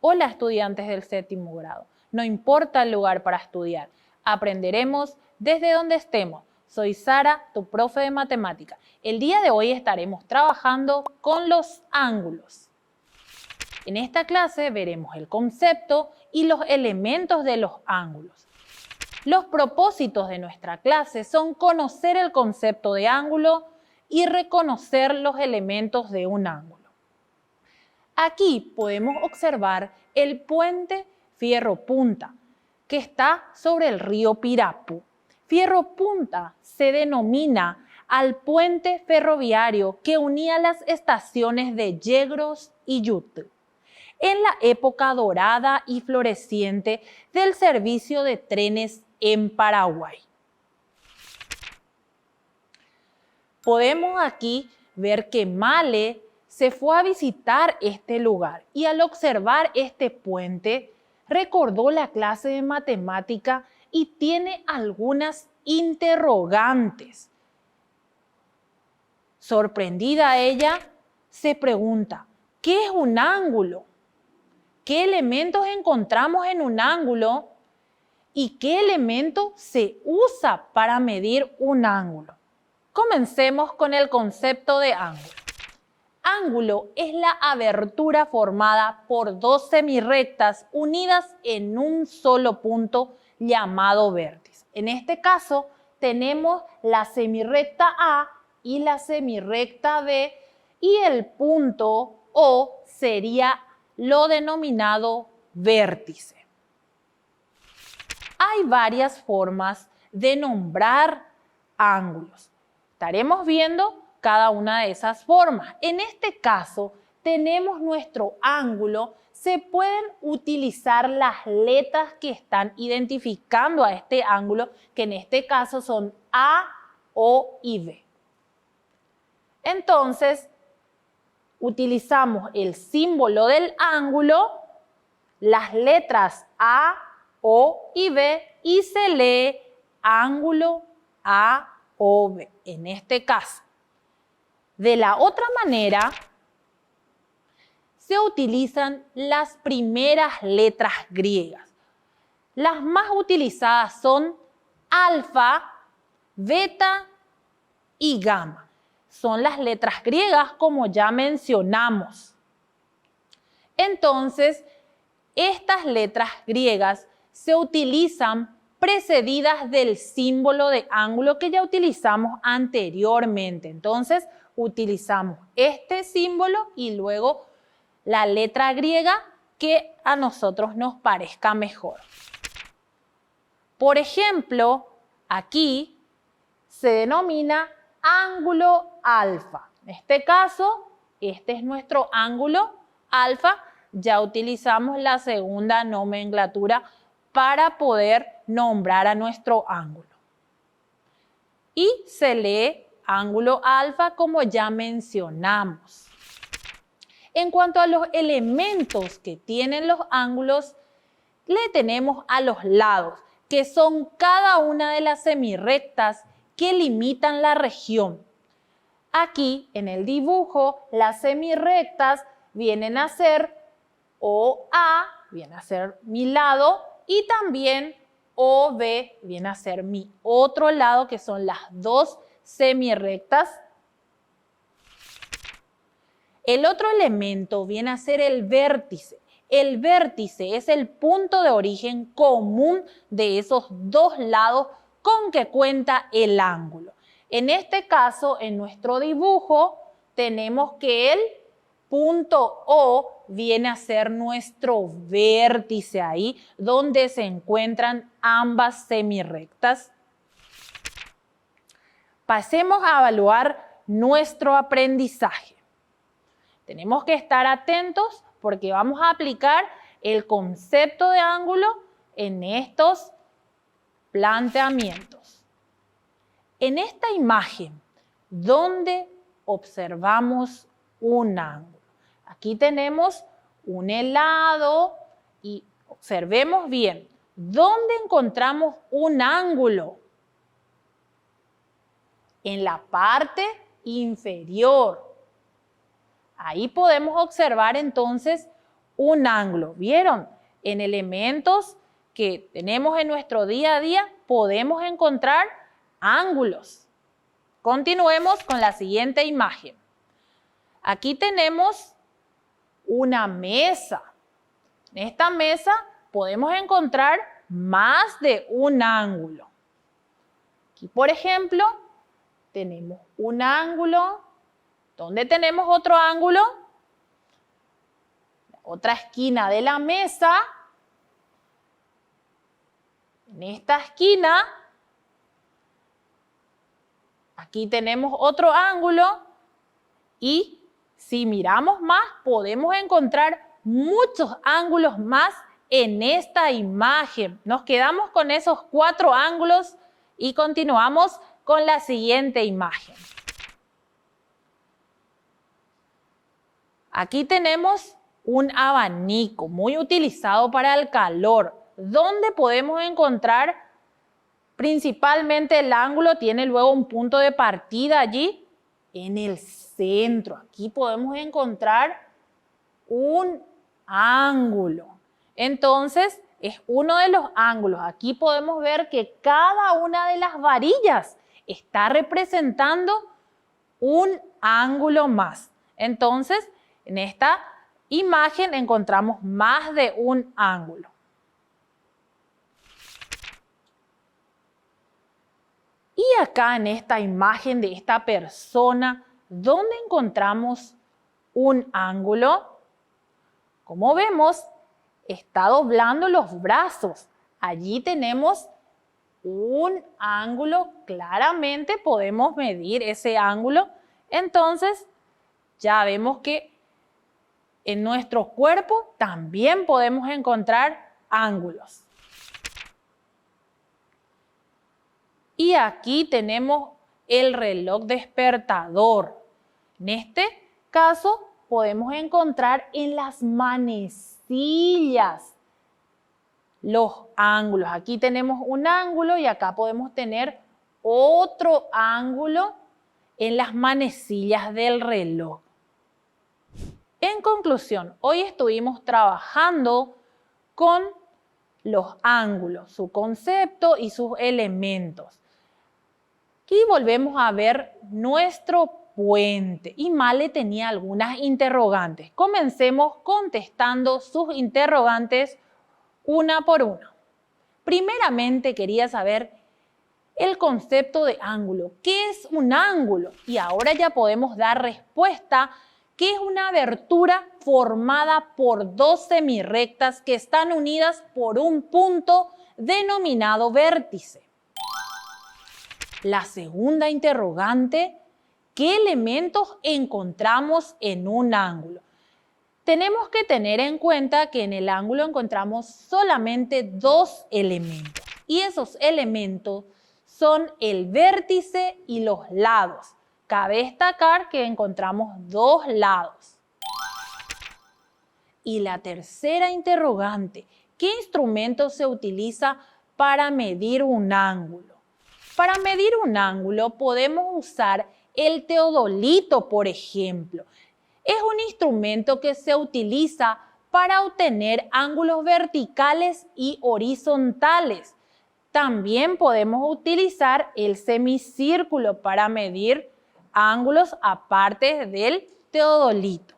Hola estudiantes del séptimo grado, no importa el lugar para estudiar, aprenderemos desde donde estemos. Soy Sara, tu profe de matemática. El día de hoy estaremos trabajando con los ángulos. En esta clase veremos el concepto y los elementos de los ángulos. Los propósitos de nuestra clase son conocer el concepto de ángulo y reconocer los elementos de un ángulo. Aquí podemos observar el puente Fierro Punta, que está sobre el río Pirapu. Fierro Punta se denomina al puente ferroviario que unía las estaciones de Yegros y Yutú en la época dorada y floreciente del servicio de trenes en Paraguay. Podemos aquí ver que Male se fue a visitar este lugar y al observar este puente recordó la clase de matemática y tiene algunas interrogantes. Sorprendida ella, se pregunta, ¿qué es un ángulo? ¿Qué elementos encontramos en un ángulo? ¿Y qué elemento se usa para medir un ángulo? Comencemos con el concepto de ángulo. Ángulo es la abertura formada por dos semirrectas unidas en un solo punto llamado vértice. En este caso tenemos la semirrecta A y la semirrecta B y el punto O sería lo denominado vértice. Hay varias formas de nombrar ángulos. Estaremos viendo cada una de esas formas. En este caso, tenemos nuestro ángulo. Se pueden utilizar las letras que están identificando a este ángulo, que en este caso son A, O y B. Entonces, utilizamos el símbolo del ángulo, las letras A, O y B y se lee ángulo AOB en este caso. De la otra manera, se utilizan las primeras letras griegas. Las más utilizadas son alfa, beta y gamma. Son las letras griegas como ya mencionamos. Entonces, estas letras griegas se utilizan precedidas del símbolo de ángulo que ya utilizamos anteriormente. Entonces, utilizamos este símbolo y luego la letra griega que a nosotros nos parezca mejor. Por ejemplo, aquí se denomina ángulo alfa. En este caso, este es nuestro ángulo alfa. Ya utilizamos la segunda nomenclatura para poder nombrar a nuestro ángulo. Y se lee ángulo alfa como ya mencionamos. En cuanto a los elementos que tienen los ángulos, le tenemos a los lados, que son cada una de las semirrectas que limitan la región. Aquí en el dibujo, las semirrectas vienen a ser OA, viene a ser mi lado, y también OB viene a ser mi otro lado, que son las dos semirrectas. El otro elemento viene a ser el vértice. El vértice es el punto de origen común de esos dos lados con que cuenta el ángulo. En este caso, en nuestro dibujo, tenemos que el punto O viene a ser nuestro vértice ahí, donde se encuentran ambas semirrectas. Pasemos a evaluar nuestro aprendizaje. Tenemos que estar atentos porque vamos a aplicar el concepto de ángulo en estos planteamientos. En esta imagen, donde observamos un ángulo. Aquí tenemos un helado y observemos bien. ¿Dónde encontramos un ángulo? En la parte inferior. Ahí podemos observar entonces un ángulo. ¿Vieron? En elementos que tenemos en nuestro día a día podemos encontrar ángulos. Continuemos con la siguiente imagen. Aquí tenemos una mesa. En esta mesa podemos encontrar más de un ángulo. Aquí, por ejemplo, tenemos un ángulo. ¿Dónde tenemos otro ángulo? La otra esquina de la mesa. En esta esquina, aquí tenemos otro ángulo y si miramos más podemos encontrar muchos ángulos más en esta imagen. Nos quedamos con esos 4 ángulos y continuamos con la siguiente imagen. Aquí tenemos un abanico muy utilizado para el calor. ¿Dónde podemos encontrar principalmente el ángulo? Tiene luego un punto de partida allí en el centro. Aquí podemos encontrar un ángulo. Entonces, es uno de los ángulos. Aquí podemos ver que cada una de las varillas está representando un ángulo más. Entonces, en esta imagen encontramos más de un ángulo. Y acá en esta imagen de esta persona, ¿dónde encontramos un ángulo? Como vemos, está doblando los brazos. Allí tenemos un ángulo, claramente podemos medir ese ángulo. Entonces, ya vemos que en nuestro cuerpo también podemos encontrar ángulos. Y aquí tenemos el reloj despertador. En este caso podemos encontrar en las manecillas los ángulos. Aquí tenemos un ángulo y acá podemos tener otro ángulo en las manecillas del reloj. En conclusión, hoy estuvimos trabajando con los ángulos, su concepto y sus elementos. Aquí volvemos a ver nuestro puente y Male tenía algunas interrogantes. Comencemos contestando sus interrogantes una por una. Primeramente quería saber el concepto de ángulo. ¿Qué es un ángulo? Y ahora ya podemos dar respuesta que es una abertura formada por 2 semirrectas que están unidas por un punto denominado vértice. La segunda interrogante, ¿qué elementos encontramos en un ángulo? Tenemos que tener en cuenta que en el ángulo encontramos solamente 2 elementos y esos elementos son el vértice y los lados. Cabe destacar que encontramos 2 lados. Y la tercera interrogante, ¿qué instrumento se utiliza para medir un ángulo? Para medir un ángulo podemos usar el teodolito, por ejemplo. Es un instrumento que se utiliza para obtener ángulos verticales y horizontales. También podemos utilizar el semicírculo para medir ángulos aparte del teodolito.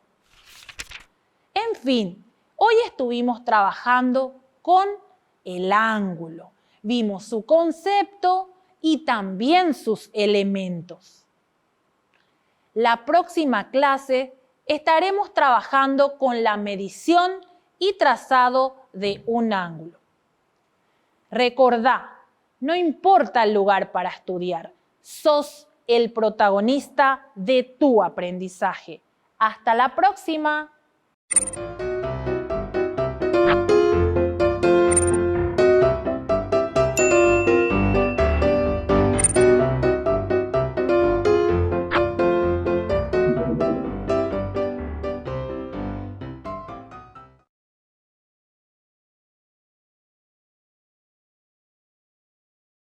En fin, hoy estuvimos trabajando con el ángulo. Vimos su concepto y también sus elementos. La próxima clase estaremos trabajando con la medición y trazado de un ángulo. Recordá, no importa el lugar para estudiar, sos el protagonista de tu aprendizaje. ¡Hasta la próxima!